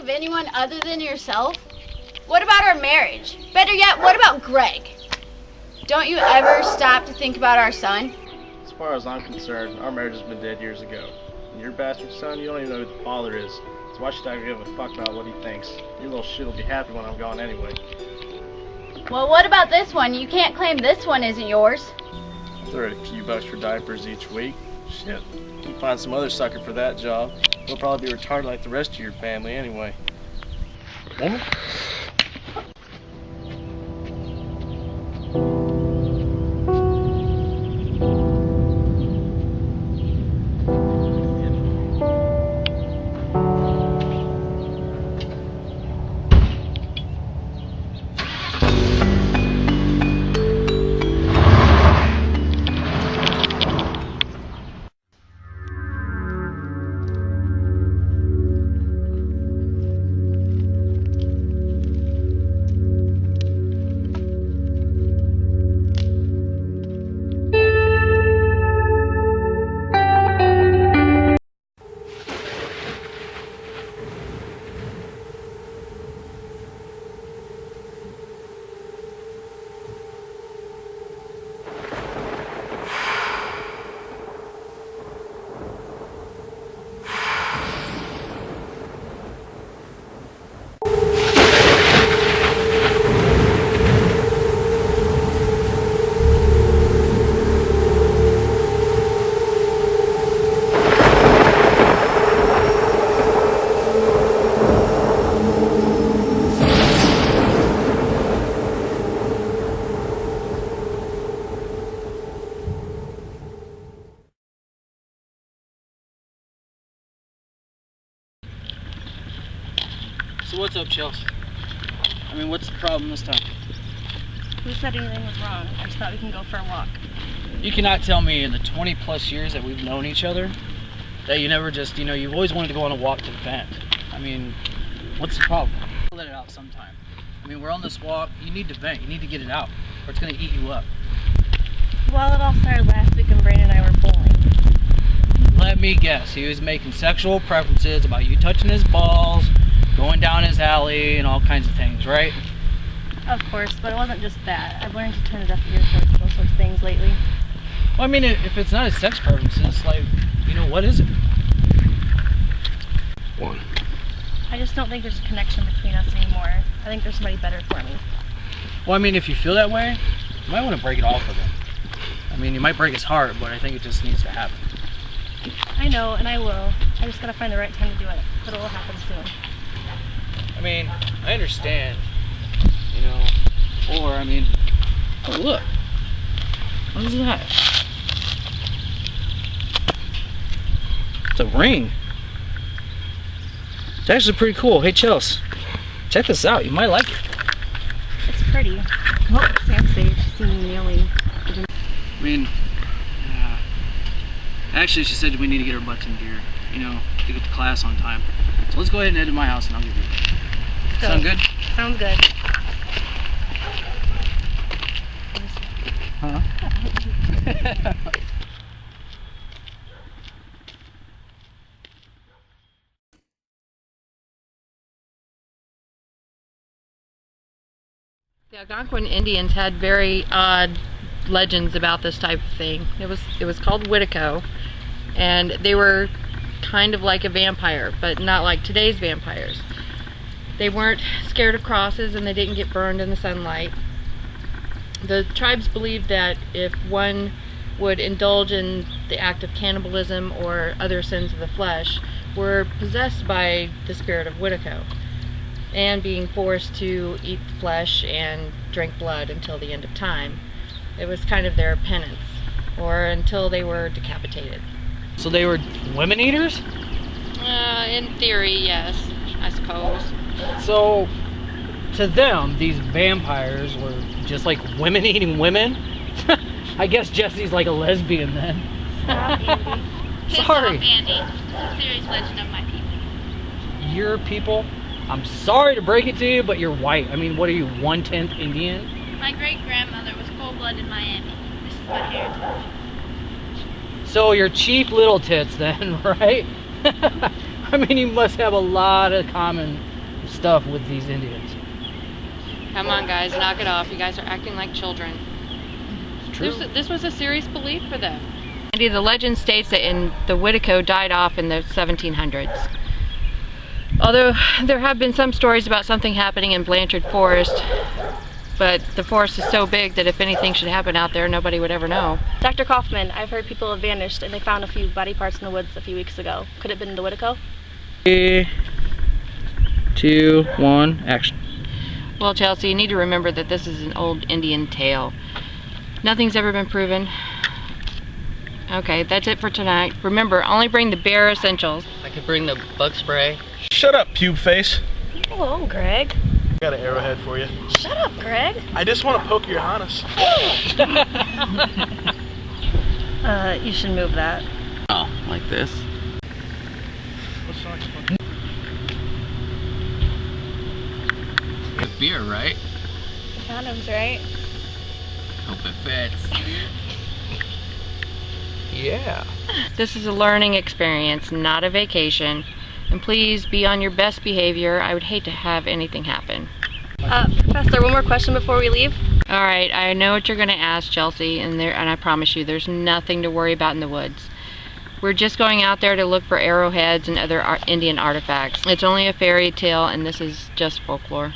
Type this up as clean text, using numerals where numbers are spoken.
of anyone other than yourself? What about our marriage? Better yet, what about Greg? Don't you ever stop to think about our son? As far as I'm concerned, our marriage has been dead years ago. And your bastard son, you don't even know who the father is. So why should I give a fuck about what he thinks? Your little shit will be happy when I'm gone anyway. Well, what about this one? You can't claim this one isn't yours. I'll throw it a few bucks for diapers each week. Shit, you find some other sucker for that job. He'll probably be retarded like the rest of your family anyway. Woman? So what's up, Chelsea? I mean, what's the problem this time? Who said anything was wrong? I just thought we can go for a walk. You cannot tell me in the 20 plus years that we've known each other that you never just, you've always wanted to go on a walk to vent. I mean, what's the problem? Let it out sometime. I mean, we're on this walk, you need to vent, you need to get it out, or it's gonna eat you up. Well, it all started last week when Brandon and I were bowling. Let me guess, he was making sexual preferences about you touching his balls, going down his alley, and all kinds of things, right? Of course, but it wasn't just that. I've learned to turn a deaf ear towards those sorts of things lately. Well, I mean, if it's not his sex preferences, like, what is it? One. I just don't think there's a connection between us anymore. I think there's somebody better for me. Well, I mean, if you feel that way, you might want to break it off with him. I mean, you might break his heart, but I think it just needs to happen. I know, and I will. I just gotta find the right time to do it, but it will happen soon. I mean, I understand, or, oh, look. What is that? It's a ring. It's actually pretty cool. Hey, Chelsea, check this out. You might like it. It's pretty. Oh, Sam said she's seen me kneeling. Actually, she said we need to get our butts in gear, to get to class on time. So let's go ahead and head to my house and I'll give you a So, sound good? Sounds good. Huh? The Algonquin Indians had very odd legends about this type of thing. It was called Witico, and they were kind of like a vampire, but not like today's vampires. They weren't scared of crosses and they didn't get burned in the sunlight. The tribes believed that if one would indulge in the act of cannibalism or other sins of the flesh, were possessed by the spirit of Witico and being forced to eat flesh and drink blood until the end of time. It was kind of their penance, or until they were decapitated. So they were women eaters? In theory, yes, I suppose. So, to them, these vampires were just like women eating women? I guess Jesse's like a lesbian then. Sorry. Piss off, Andy. It's a serious legend of my people. Your people? I'm sorry to break it to you, but you're white. I mean, what are you, 1/10 Indian? My great-grandmother was cold-blooded Miami. This is my heritage. So you're Chief Little Tits then, right? I mean, you must have a lot of common stuff with these Indians. Come on, guys, knock it off. You guys are acting like children. It's true. This was a serious belief for them. Andy, the legend states that the Whitico died off in the 1700s. Although there have been some stories about something happening in Blanchard Forest, but the forest is so big that if anything should happen out there, nobody would ever know. Dr. Kaufman, I've heard people have vanished and they found a few body parts in the woods a few weeks ago. Could it have been the Whitico? 3, 2, 1, action. Well, Chelsea, you need to remember that this is an old Indian tale. Nothing's ever been proven. Okay, that's it for tonight. Remember, only bring the bare essentials. I could bring the bug spray. Shut up, pube face. Hello, Greg. I got an arrowhead for you. Shut up, Greg. I just want to poke your harness. You should move that. Oh, like this? Good beer, right? Condoms, right? Hope it fits. Yeah. This is a learning experience, not a vacation. And please be on your best behavior. I would hate to have anything happen. Professor, one more question before we leave. All right, I know what you're going to ask, Chelsea, and I promise you there's nothing to worry about in the woods. We're just going out there to look for arrowheads and other Indian artifacts. It's only a fairy tale, and this is just folklore.